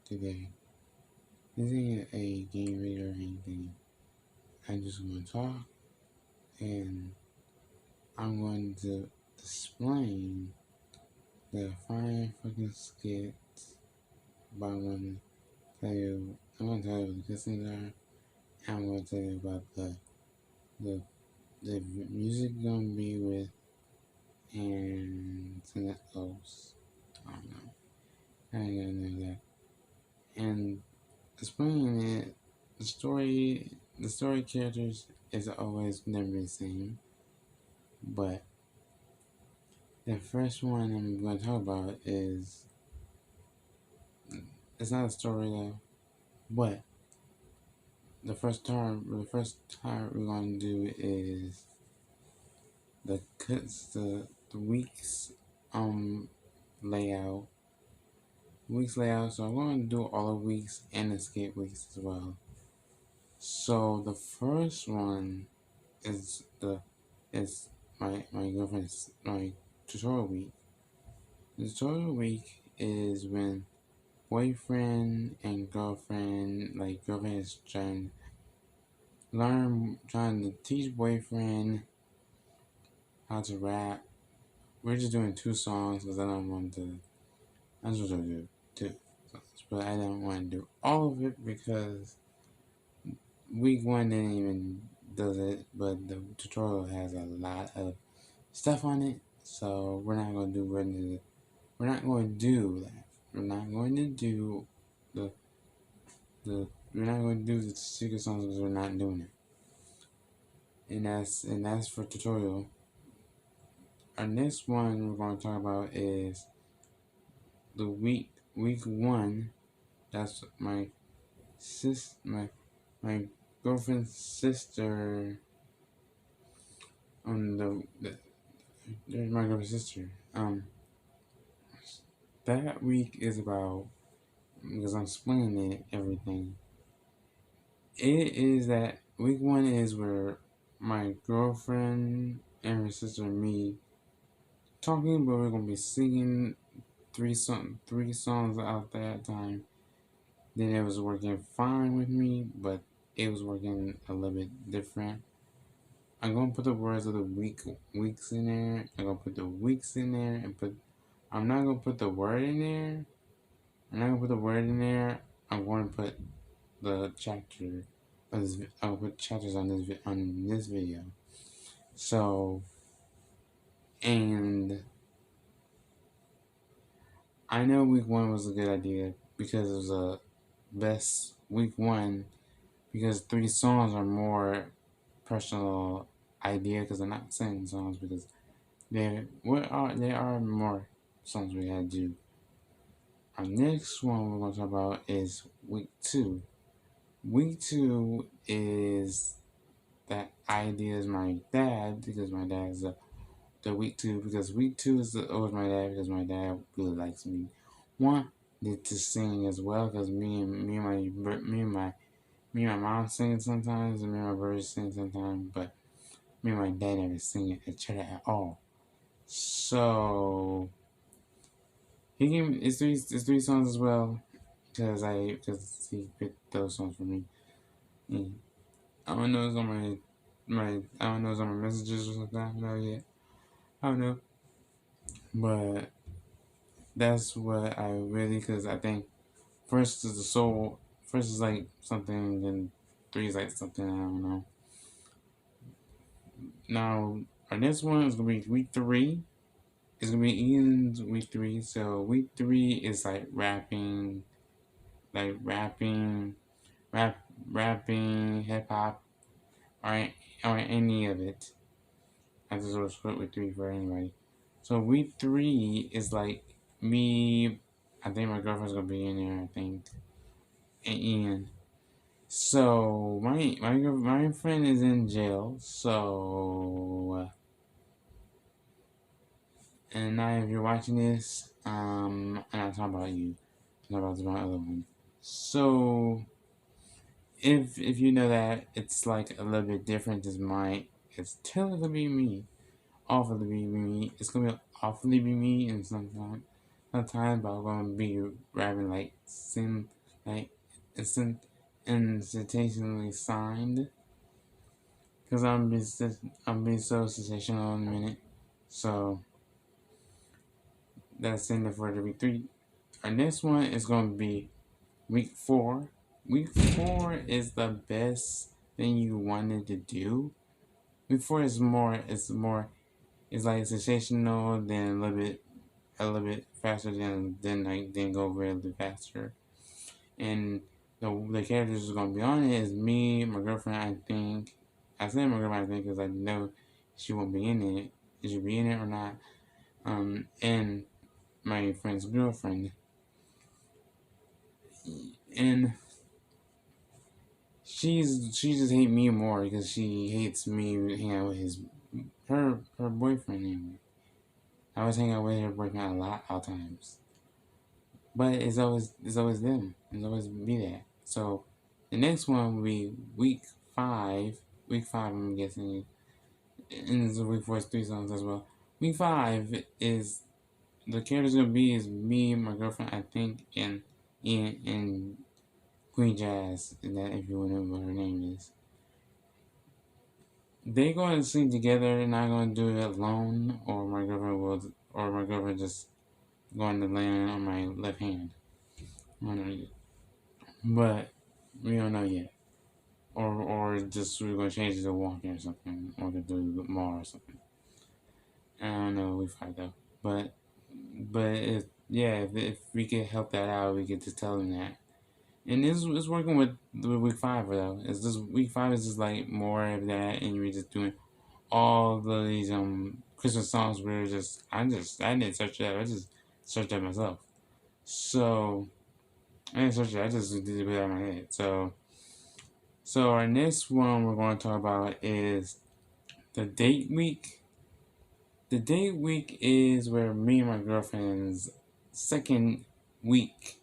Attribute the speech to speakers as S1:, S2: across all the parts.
S1: today. This ain't a game video or anything. I'm just going to talk and I'm going to explain the fine fucking skit by one. I'm going to tell you what the listens are. I'm going to tell you about the the music gonna be with and something else. I don't know. I ain't gonna know that. And explaining it, the story characters is always never the same. But the first one I'm going to talk about is it's not a story though, but the first part we're going to do is the week's layout. Week's layout. So I'm going to do all the weeks and the skate weeks as well. So the first one is my girlfriend's my tutorial week. The tutorial week is when boyfriend and girlfriend, like girlfriend is trying to teach boyfriend how to rap. We're just doing 2 songs because I don't want to. I'm supposed to do 2 songs, but I don't want to do all of it because week 1 didn't even does it, but the tutorial has a lot of stuff on it, so we're not going to do that. We're not going to do we're not going to do the secret songs because we're not doing it. And that's for tutorial. Our next one we're going to talk about is the week 1. That's my girlfriend's sister. There's my girlfriend's sister. That week is about, because I'm explaining it, everything. It is that week 1 is where my girlfriend and her sister and me talking, but we're gonna be singing 3 songs out that time. Then it was working fine with me, but it was working a little bit different. I'm gonna put the words of the weeks in there. I'm gonna put the weeks in there I'm not gonna put the word in there. I'm not gonna put the word in there. I'm going to put the chapter. I'll put chapters on this video. So, and I know week 1 was a good idea because it was a best week 1 because 3 songs are more personal idea because I'm not singing songs because there are more songs we had to do. Our next one we're going to talk about is week 2. Week 2 is that idea is my dad because my dad is the week 2 because week 2 is always my dad because my dad really likes me. Wanted to sing as well because me and my mom sing sometimes and me and my brother sing sometimes, but me and my dad never sing at each other at all. So he gave me it's 3 songs as well because he picked those songs for me. And I don't know it's on I don't know it's on my messages or something. I don't know yet. I don't know, but that's what I really because I think first is the soul. First is like something, then 3 is like something. I don't know. Now our next one is gonna be week 3. It's gonna be Ian's week 3. So week 3 is like rapping, hip hop, or any of it. I just sort of split week 3 for anybody. So week 3 is like me. I think my girlfriend's gonna be in there. I think, and Ian. So my friend is in jail. So and now if you're watching this, and I'm talking about you, I'm talking about my other one. So if you know that it's like a little bit different, it's technically be me, awfully be me. It's gonna be awfully be me, and sometimes sometimes, but I'm gonna be rapping like institutionally signed, because I'm being so sensational in a minute. So that's in it for the week 3. Our next one is gonna be week 4. Week 4 is the best thing you wanted to do. Week 4 is it's like sensational, then a little bit faster, then go really faster. And the characters who's gonna be on it is me, my girlfriend. I think I said my girlfriend. I think because I know she won't be in it. Is she be in it or not? And my friend's girlfriend. And she just hate me more because she hates me hanging out with her boyfriend. Anyway, I was hanging out with her boyfriend a lot all times. But it's always them. It's always be that. So the next one will be week 5. Week 5, I'm guessing, and it's week 4 is 3 songs as well. Week 5 is the characters gonna be is me, my girlfriend, I think, and Ian and Queen Jazz. And that, if you know what her name is, they going to sing together. And not gonna do it alone, or my girlfriend just going to land on my left hand. But we don't know yet. Or just we're gonna change it to walking or something, or to do more or something. I don't know. We find out, but if we could help that out, we could just tell them that. And it's working with week 5 though. It's just week 5 is just like more of that, and we're just doing all these Christmas songs. I didn't search that. I just searched that myself. So I didn't search it. I just did it out of my head. So our next one we're going to talk about is the date week. The date week is where me and my girlfriend's second week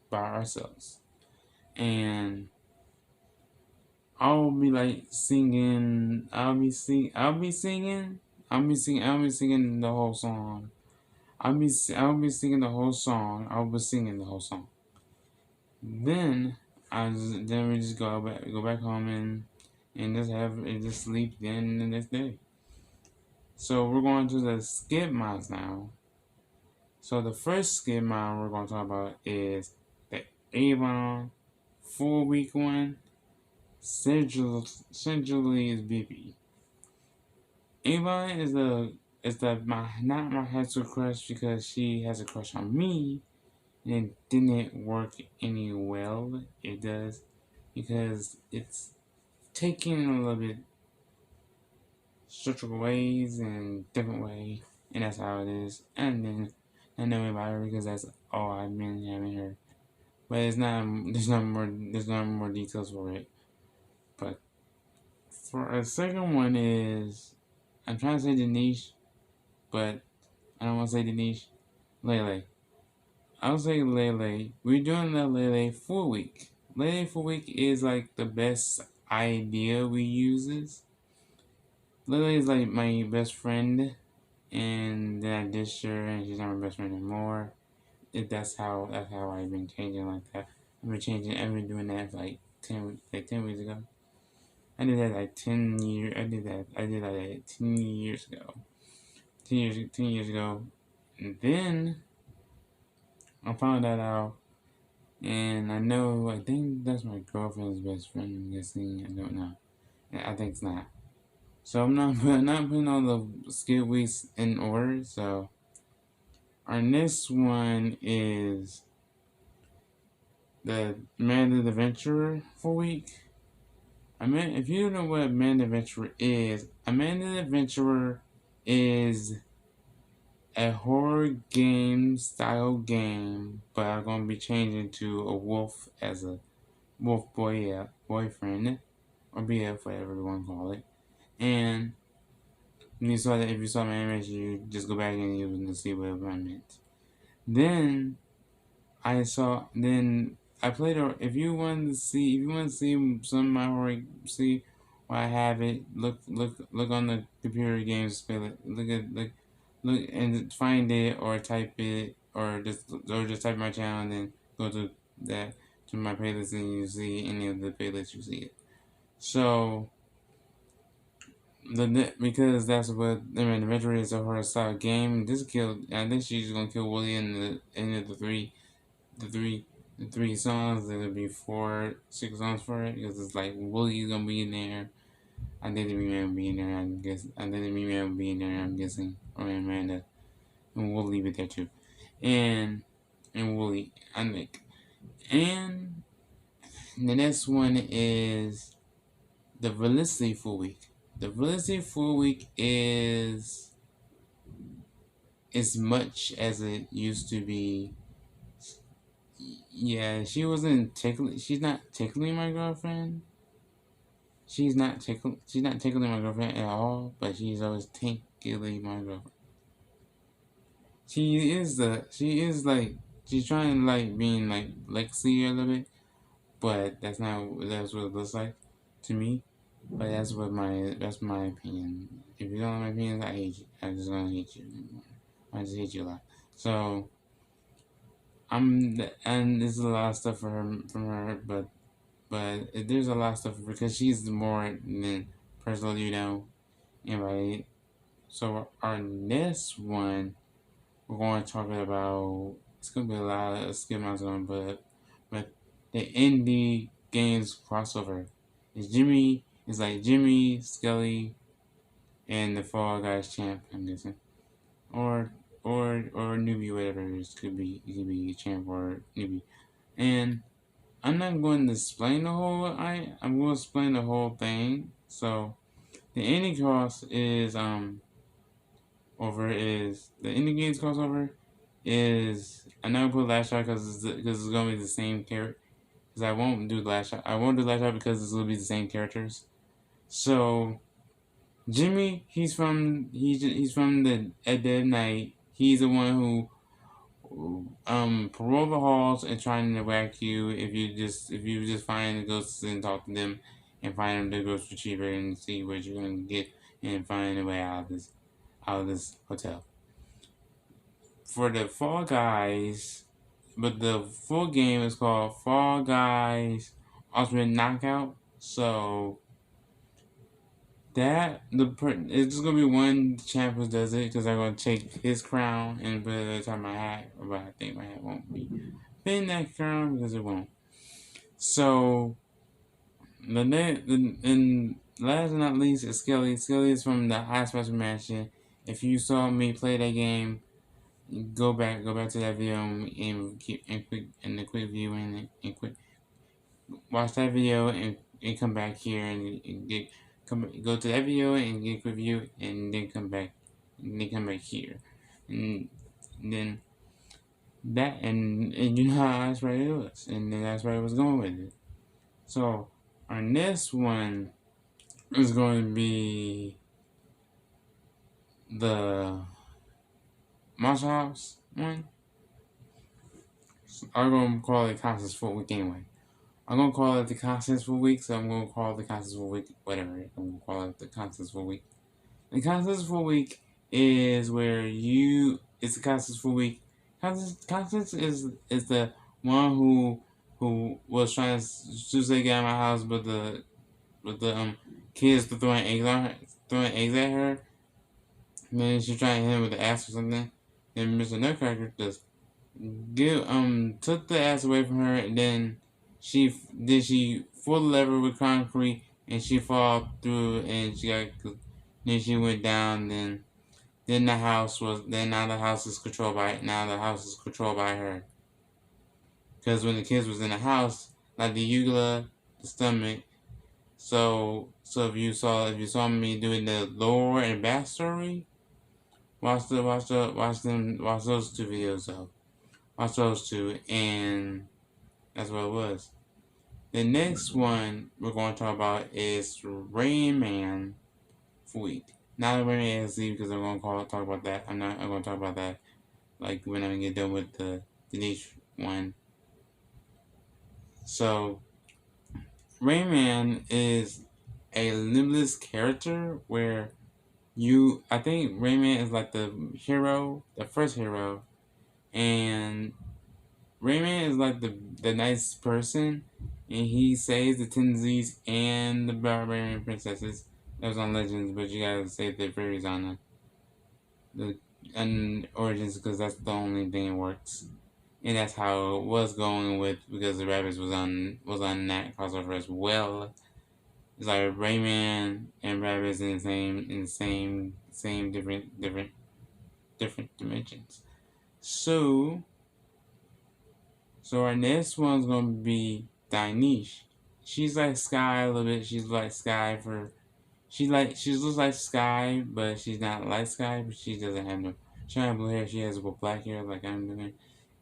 S1: by ourselves. And I'll be like singing, I'll be singing the whole song. I'll be singing the whole song. Then we just go back home and just sleep then the next day. So we're going to the skip mods now. So the first skip mod we're going to talk about is the Avon full week one. Centrally is BB. Avon is not my high school crush because she has a crush on me, and it didn't work any well. It does because it's taken a little bit structural ways and different way, and that's how it is. And then I know about her because that's all I've been having her. But it's not. There's not more details for it. But for a second one is, I'm trying to say Dinesh, but I don't want to say Dinesh. Lele. I'll say Lele. We're doing the Lele full week. Lele full week is like the best idea we uses. Lele is like my best friend, and then I ditched her, and she's not my best friend anymore. That's how I've been changing like that. I've been doing that for like 10 weeks ago. I did that like 10 years. I did that like 10 years ago. 10 years ago, and then I found that out, and I think that's my girlfriend's best friend. I'm guessing. I don't know. I think it's not. So I'm not putting all the skill weeks in order. So our next one is the Man the Adventurer for week. If you don't know what Man Adventurer is, a Man Adventurer is a horror game style game, but I'm gonna be changing to a wolf as a wolf boyfriend, or BF, whatever you want to call it. And if you saw my animation, you just go back and you can see what I meant. Then I played. If you want to see some of my horror, see why I have it. Look on the computer games. Look and find it or type it just type my channel and then go to my playlist and you see any of the playlists you see it. So because that's what the majority is of her style game. This killed. I think she's gonna kill Willie in the end of the three songs. There'll be 6 songs for it because it's like Willie's gonna be in there. I think the Man will be in there. I think the Man will be in there. I'm guessing, or Amanda, and we'll leave it there too. And Willie, I think. And the next one is the Felicity full week. The Felicity full week is as much as it used to be. Yeah, she wasn't tickling. She's not tickling my girlfriend. She's not tickling my girlfriend at all. But she's always tickling my girlfriend. She is like she's trying to like being like Lexi a little bit, but that's what it looks like to me. But that's my opinion. If you don't like my opinions, I hate you. I'm just gonna hate you. I just hate you a lot. So and there's a lot of stuff from her, but there's a lot of stuff because she's more than personal, and right. So our next one we're going to talk about. It's gonna be a lot of skip amounts on, but the indie games crossover. It's like Jimmy, Skelly, and the Fall Guys champ. I'm guessing, or newbie, whatever it could be. It could be champ or newbie, and I'm not going to explain the whole. I'm going to explain the whole thing. So the indie cross is over is the indie games crossover is I'm not gonna put last shot because it's gonna be the same character. Because I won't do last shot. I won't do last shot because it's gonna be the same characters. So Jimmy, he's from the at Dead Night. He's the one who parole the halls and trying to whack you if you just find the ghosts and talk to them and find the ghost retriever and see what you're gonna get and find a way out of this hotel. For the Fall Guys, but the full game is called Fall Guys Ultimate Knockout. So it's just gonna be one champ who does it because I'm gonna take his crown and put it on my hat. But I think my hat won't be in that crown because it won't. So and last but not least is Skelly. Skelly is from the High Special Mansion. If you saw me play that game, go back to that video and the quick view and quick watch that video and come back here and go to that video and get a quick view and then come back here and then that and you know how that's right it was and then that's where I was going with it. So our next one is going to be the Monster House one. I'm going to call it Constance full week anyway. I'm going to call it the Constance full week, so I'm going to call it the Constance full week, whatever. I'm going to call it the Constance full week. The Constance full week is where it's the Constance full week. Constance is the one who was trying to say get out of my house, but the kids were throwing eggs at her. And then she tried to hit him with the axe or something. And Mr. Nutcracker just took the ass away from her, and then she pulled the lever with concrete, and she fall through, and she went down. Then the house is controlled by her. Because when the kids was in the house, like the ugula, the stomach. So if you saw me doing the lore and backstory, watch those 2 videos though. Watch those 2, and that's what it was. The next one we're going to talk about is Rayman week. Not Rayman XZ because I'm going to talk about that. I'm going to talk about that like when I get done with the Dinesh one. So Rayman is a limitless character where I think Rayman is like the hero, the first hero, And Rayman is like the nice person, and he saves the Tenzies and the barbarian princesses. That was on Legends, but you gotta save the fairies on the and Origins because that's the only thing that works. And that's how it was going with because the rabbits was on that crossover as well. It's like Rayman and rabbits in the same different dimensions. So our next one's gonna be Dinesh. She's like Sky a little bit. She's like Sky for she looks like Sky, but she's not like Sky. But she doesn't have no. She doesn't have blue hair. She has black hair like I'm doing.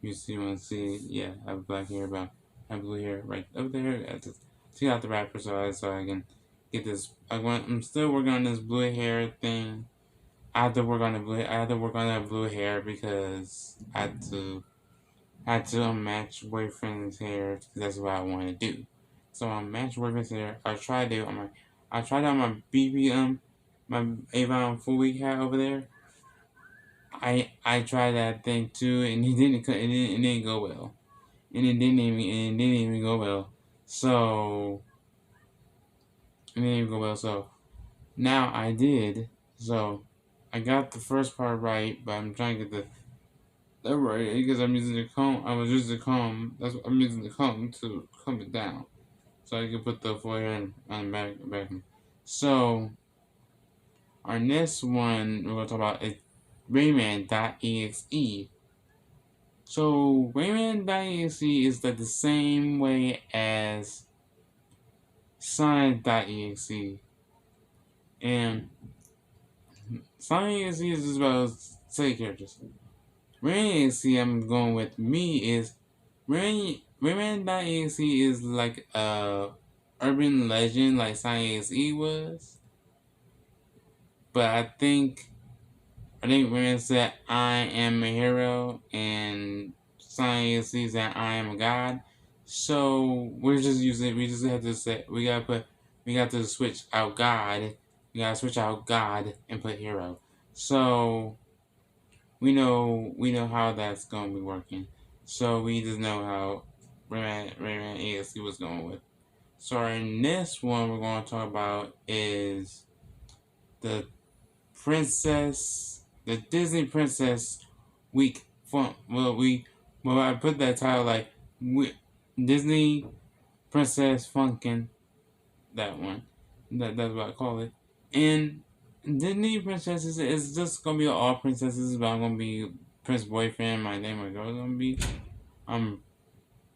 S1: You see, want to see? Yeah, I have black hair, but I have blue hair right up there. I just take out the wrapper so I can get this. I'm still working on this blue hair thing. I have to work on the blue. I have to work on that blue hair because I had to match boyfriend's hair because that's what I want to do. So I match boyfriend's hair. I tried it on my BBM, my Avon full week hat over there. I tried that thing too, and it didn't go well, and it didn't even go well. So it didn't even go well. So now I did. So I got the first part right, but I'm trying to get that right because I'm using the comb. I was using the comb. I'm using the comb to comb it down, so I can put the forehead on the back. So our next one we're gonna talk about is Rayman.exe. So Rayman.exe is like the same way as Sonic.exe, and Sonic.exe is just about say characters. Rayman.exe I'm going with me is Rayman.exe is like a urban legend like Sonic.exe was, but I think Rayman said I am a hero and Sonic.exe said I am a god. So we just have to say we got to switch out God. We gotta switch out God and put hero. So we know how that's gonna be working. So we just know how Rayman ASC was going with. So our next one we're gonna talk about is the the Disney Princess Week fun. I put that title like Disney Princess Funkin', that one. That's what I call it. And Disney princesses is just gonna be all princesses, but I'm gonna be Prince Boyfriend. My name or girl gonna be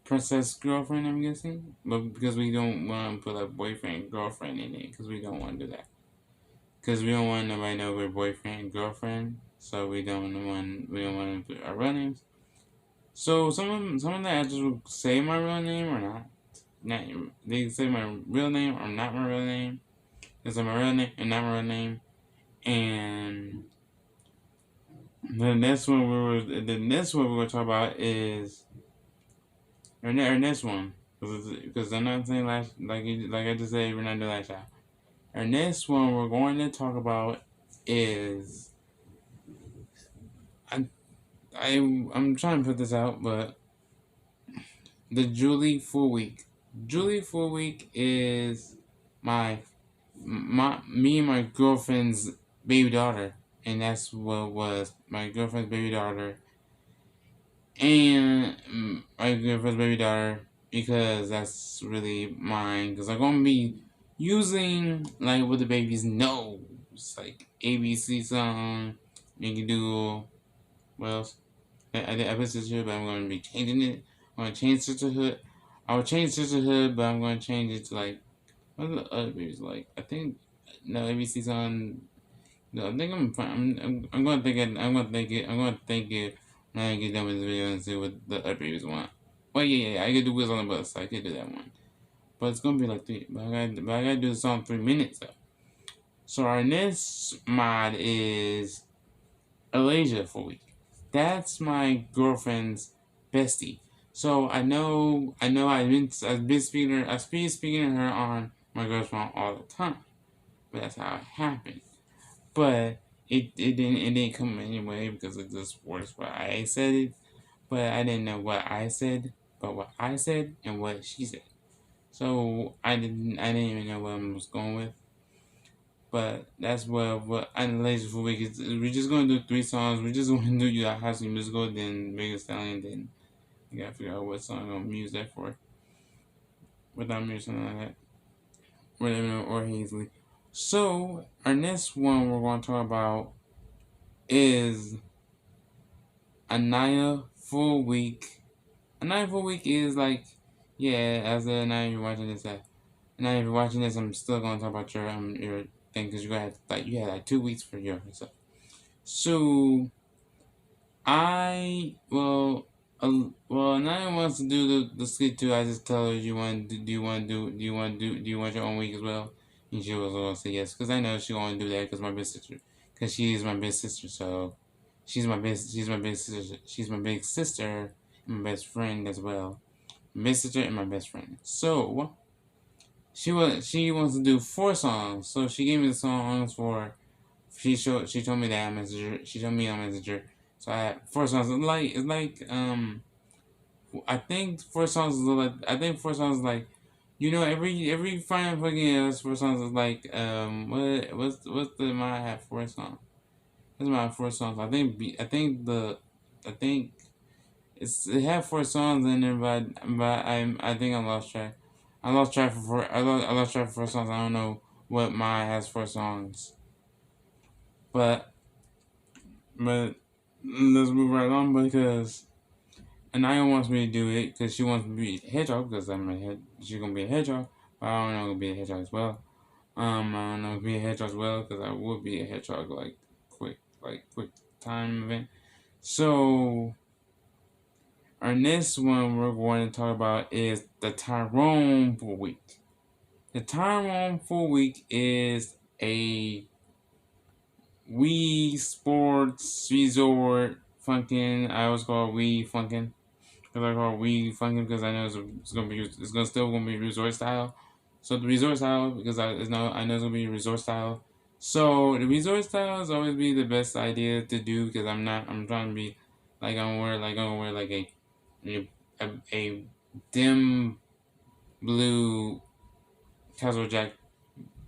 S1: Princess Girlfriend. I'm guessing, but because we don't want to put a boyfriend girlfriend in it, because we don't want to do that. Because we don't want nobody to know we're boyfriend and girlfriend, so we don't want to put our real names. So some of the actors will say my real name or not. Not they say my real name or not my real name. They say my real name and not my real name. And the next one we're gonna talk about is our next one because I'm not saying last like I just said we're not doing last shot. Our next one we're going to talk about is I'm trying to put this out, but the Julie Full Week. Julie Full Week is me and my girlfriend's baby daughter, and that's what was my girlfriend's baby daughter and my girlfriend's baby daughter because that's really mine. Because I'm gonna be using like what the babies know, like ABC song. You can do what else? I put sisterhood, but I'm gonna be changing it. I'm gonna change sisterhood. I would change sisterhood, but I'm gonna change it to like what are the other babies like? I think no ABC song. No, I think I'm fine. I'm gonna think it. I'm gonna think it. I'm gonna think it when I get done with this video and see what the other babies want. Well, yeah, I could do Wheels on the Bus. I could do that one, but it's gonna be like three. But I gotta do the song 3 minutes though. So our next mod is Alasia for week. That's my girlfriend's bestie. So I know I've been speaking to her on my girlfriend all the time, but that's how it happened. But it didn't come anyway because it just works. But I said it. but I didn't know what I said, but what I said and what she said. So I didn't even know what I was going with. But that's what I lazy for week is. We're just gonna do 3 songs. We're just gonna do you High School Musical, then Megan Stallion, then you gotta figure out what song I'm gonna use that for. Without me or something like that. Whatever or Hazley. So our next one we're gonna talk about is Aniya Full Week. Aniya Full Week is like, yeah, as a now you're watching this now if you're watching this, I'm still gonna talk about your thing because you had like 2 weeks for your stuff. So Naya wants to do the skit too. I just tell her, do you want your own week as well? And she was gonna say yes, because I know she want to do that because my big sister, because she is my big sister. So she's my big sister. She's my big sister and my best friend as well. My big sister and my best friend. So she wants to do 4 songs. So she gave me the songs for. She told me that messenger. She told me on Messenger. So I had 4 songs. It's like I think 4 songs is like every Final fucking has 4 songs is like what's the I have 4 songs. What's my 4 songs? I think it had 4 songs in there, but I think I lost track. I lost track for I lost track for 4 songs. I don't know what my has 4 songs, but let's move right on because Aniya wants me to do it because she wants me to be a hedgehog because she's gonna be a hedgehog. But I don't know gonna be a hedgehog as well. I don't know be a hedgehog as well because I would be a hedgehog quick time event. So our next one we're going to talk about is the Tyrone Full Week. The Tyrone Full Week is a Wii Sports Resort Funkin'. I always call it Wii Funkin'. Because I call it Wii Funkin' because I know still gonna be resort style. So the resort style because I know it's gonna be resort style. So the resort style is always be the best idea to do because I'm trying to be like I'm gonna wear like a dim blue casual jack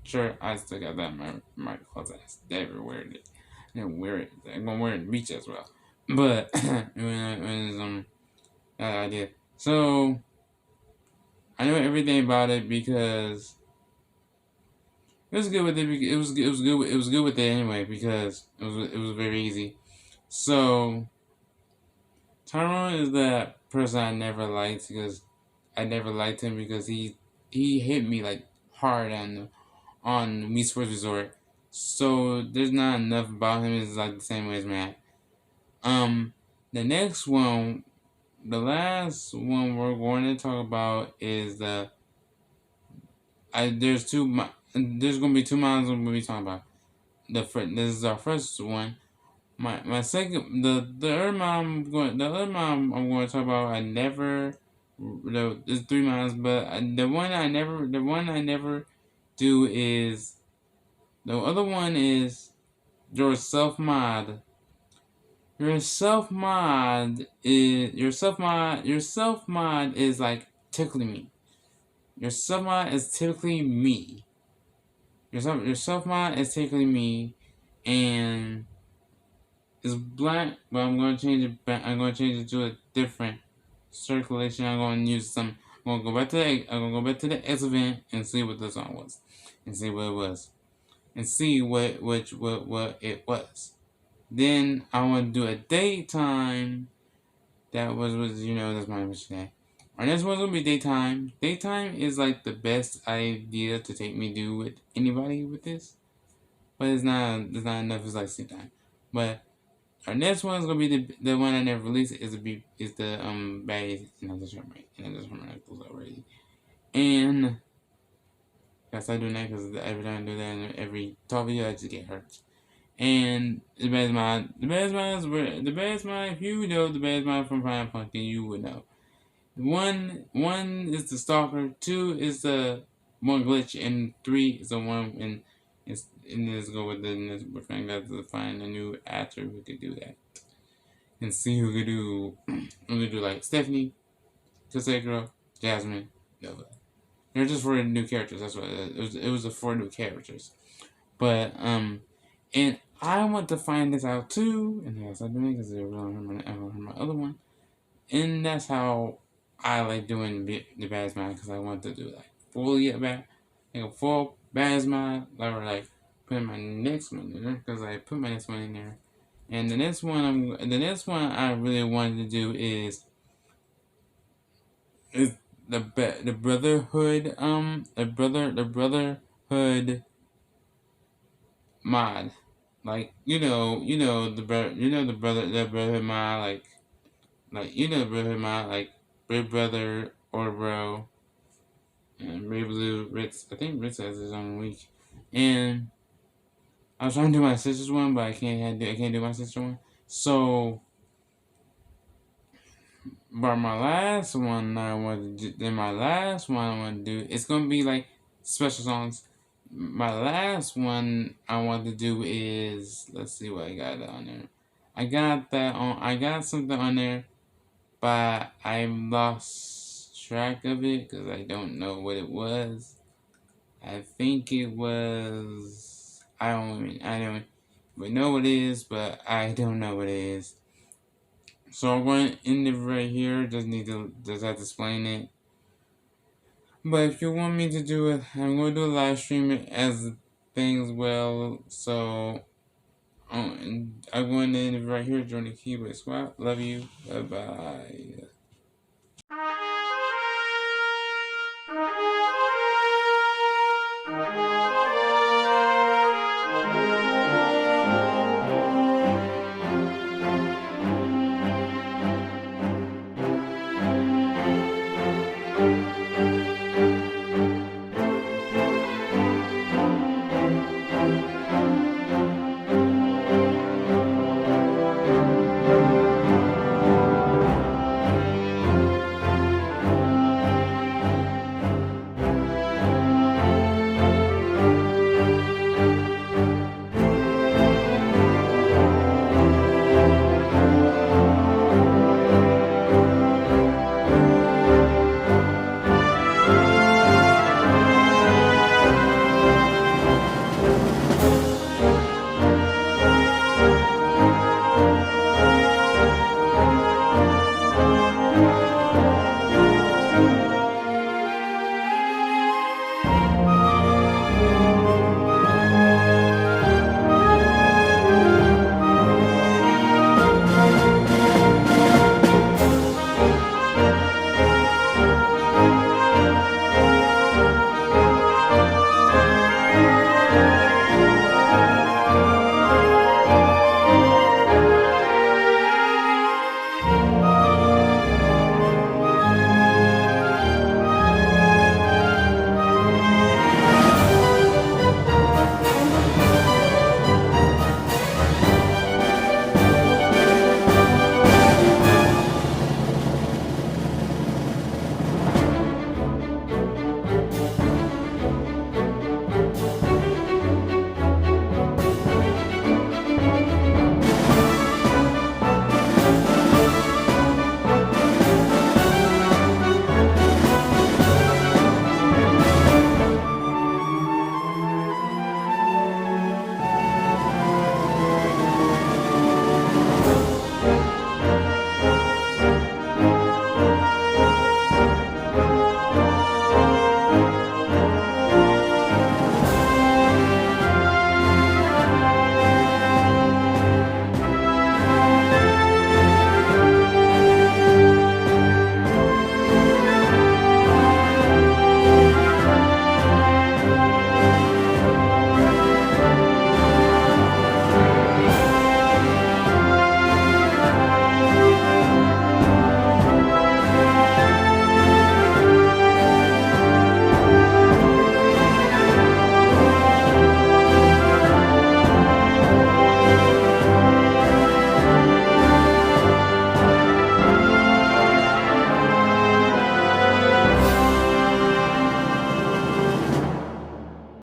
S1: shirt. I still got that in my closet. I never wear it. I never wear it. I'm gonna wear it at the beach as well. But that idea. So I know everything about it because it was good with it. It was good. It was good with it anyway because it was very easy. So Tyrone is that person I never liked because I never liked him because he hit me like hard on Wii Sports Resort. So there's not enough about him. It's like the same way as Matt. The next one, the last one we're going to talk about is there's gonna be 2 moms we're gonna be talking about. This is our first one. My second the other mom I'm going to talk about. There's 3 moms, but the one I never do is the other one is your self mod. Your self mod is like tickling me. Your self mod is typically me. Your self mod is tickling me, and it's black, but I'm gonna change it back. I'm gonna change it to a different circulation. I'm gonna use some. I'm gonna go back to the X event and see what the song was, and see what it was, and see what it was. Then I want to do a daytime. That's my mission. Our next one's gonna be daytime. Daytime is like the best idea to take me do with anybody with this, but it's not enough. It's like sleep time. But our next one's gonna be the one I never released is the Baddie Mod Explained already. And yes, I do that because every time I do that in every top video I just get hurt. And the best mod, if you know the best mod from Final Funkin', you would know. One is the stalker, 2 is the one glitch, and 3 is the one and let's go with the we're trying to find a new actor who could do that. and see who could do. Who could do like Stephanie, Cassandra, Jasmine, Nova. They're just for new characters. That's what it was. It was for new characters. But and I want to find this out too, and yes, I do it because I don't heard my other one, and that's how I like doing the Basma because I want to do like fully like a full Basma, or like put my next one in there because I put my next one in there, and the next one I really wanted to do is the Brotherhood the Brotherhood mod. Like the Brotherhood mod, like the Brotherhood mod, like Big Brother or Bro and Ray Blue Ritz. I think Ritz has his own week. And I was trying to do my sister's one, but I can't do my sister one. So but my last one I want to do, it's gonna be like special songs. My last one I want to do is, let's see what I got on there. I got something on there, but I lost track of it because I don't know what it was. I think it was, I don't even know what it is, but I don't know what it is. So I'm going to end it right here. Just have to explain it. But if you want me to do it, I'm going to do a live stream it as things well. So I'm going to end it right here. Join the keyboard squad. Love you. Bye bye.